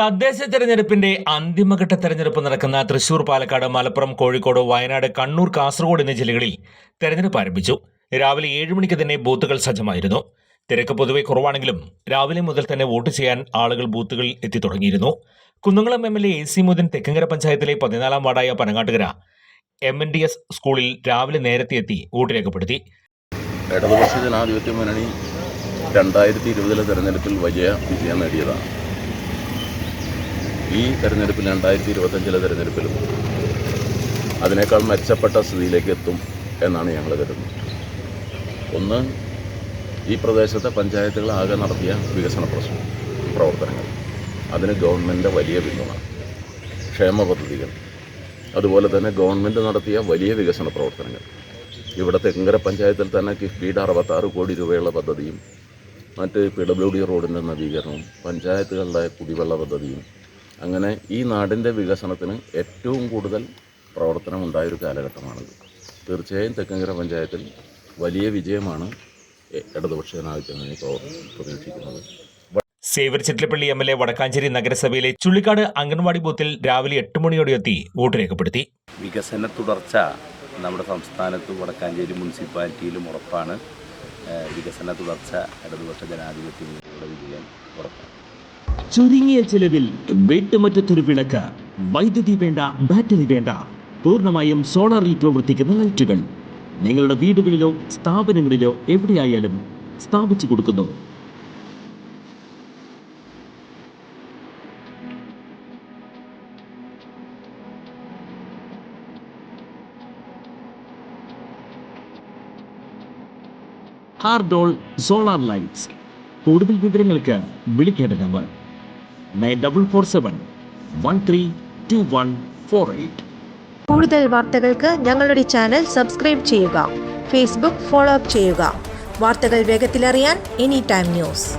തദ്ദേശ തെരഞ്ഞെടുപ്പിന്റെ അന്തിമഘട്ട തെരഞ്ഞെടുപ്പ് നടക്കുന്ന തൃശൂർ, പാലക്കാട്, മലപ്പുറം, കോഴിക്കോട്, വയനാട്, കണ്ണൂർ, കാസർഗോഡ് എന്നീ ജില്ലകളിൽ തെരഞ്ഞെടുപ്പ് ആരംഭിച്ചു. രാവിലെ 7 മണിക്ക് തന്നെ ബൂത്തുകൾ സജ്ജമായിരുന്നു. തിരക്ക് പൊതുവെ കുറവാണെങ്കിലും രാവിലെ മുതൽ തന്നെ വോട്ട് ചെയ്യാൻ ആളുകൾ ബൂത്തുകളിൽ എത്തിത്തുടങ്ങിയിരുന്നു. കുന്നംകുളം MLA AC മുദ്ദീൻ തെക്കങ്കര പഞ്ചായത്തിലെ 14-ാം വാർഡായ പനങ്ങാട്ടുകര MNDS സ്കൂളിൽ രാവിലെ നേരത്തെ എത്തി വോട്ട് രേഖപ്പെടുത്തി. ഇടതുപക്ഷ ജനാധിപത്യ മുന്നണി 2020 തെരഞ്ഞെടുപ്പിൽ വലിയ വിജയം നേടിയതാണ്. ഈ തെരഞ്ഞെടുപ്പിൽ 2025 തെരഞ്ഞെടുപ്പിലും അതിനേക്കാൾ മെച്ചപ്പെട്ട സ്ഥിതിയിലേക്ക് എത്തും എന്നാണ് ഞങ്ങൾ കരുതുന്നത്. ഒന്ന്, ഈ പ്രദേശത്തെ പഞ്ചായത്തുകൾ ആകെ നടത്തിയ വികസന പ്രവർത്തനങ്ങൾ, അതിന് ഗവൺമെൻറ്റിൻ്റെ വലിയ പിന്തുണ, ക്ഷേമ പദ്ധതികൾ, അതുപോലെ തന്നെ ഗവൺമെൻറ് നടത്തിയ വലിയ വികസന പ്രവർത്തനങ്ങൾ. ഇവിടെ തെക്കങ്കര പഞ്ചായത്തിൽ തന്നെ കിഫ്ബിയുടെ 66 കോടി രൂപയുള്ള പദ്ധതിയും മറ്റ് PWD റോഡിൻ്റെ നവീകരണവും പഞ്ചായത്തുകളുടെ കുടിവെള്ള പദ്ധതിയും, അങ്ങനെ ഈ നാടിൻ്റെ വികസനത്തിന് ഏറ്റവും കൂടുതൽ പ്രവർത്തനമുണ്ടായൊരു കാലഘട്ടമാണിത്. തീർച്ചയായും തെക്കങ്കര പഞ്ചായത്തിൽ വലിയ വിജയമാണ് ഇടതുപക്ഷ ജനാധിപത്യം പ്രതീക്ഷിക്കുന്നത്. സേവ്യർ ചിറ്റലപ്പള്ളി MLA വടക്കാഞ്ചേരി നഗരസഭയിലെ ചുള്ളിക്കാട് അംഗൻവാടി ബൂത്തിൽ രാവിലെ 8 മണിയോടെ എത്തി വോട്ട് രേഖപ്പെടുത്തി. വികസന തുടർച്ച നമ്മുടെ സംസ്ഥാനത്തും വടക്കാഞ്ചേരി മുനിസിപ്പാലിറ്റിയിലും ഉറപ്പാണ്. വികസന തുടർച്ച ഇടതുപക്ഷ ജനാധിപത്യത്തിനുള്ള വിജയം ഉറപ്പാണ്. ചുരുങ്ങിയ ചെലവിൽ വീട്ടുമുറ്റത്തൊരു വിളക്ക്, വൈദ്യുതി വേണ്ട, ബാറ്ററി വേണ്ട, പൂർണ്ണമായും സോളാറിൽ പ്രവർത്തിക്കുന്ന ലൈറ്റുകൾ നിങ്ങളുടെ വീടുകളിലോ സ്ഥാപനങ്ങളിലോ എവിടെയായാലും സ്ഥാപിച്ചു കൊടുക്കുന്നു. ഹാർഡോൾ സോളാർ ലൈറ്റ്സ്. കൂടുതൽ വിവരങ്ങൾക്ക് വിളിക്കേണ്ട നമ്പർ 9447132148. കൂടുതൽ വാർത്തകൾക്ക് ഞങ്ങളുടെ ചാനൽ സബ്സ്ക്രൈബ് ചെയ്യുക. ഫേസ്ബുക്ക് ഫോളോ അപ്പ് ചെയ്യുക. വാർത്തകൾ വേഗത്തിലറിയാൻ Anytime News.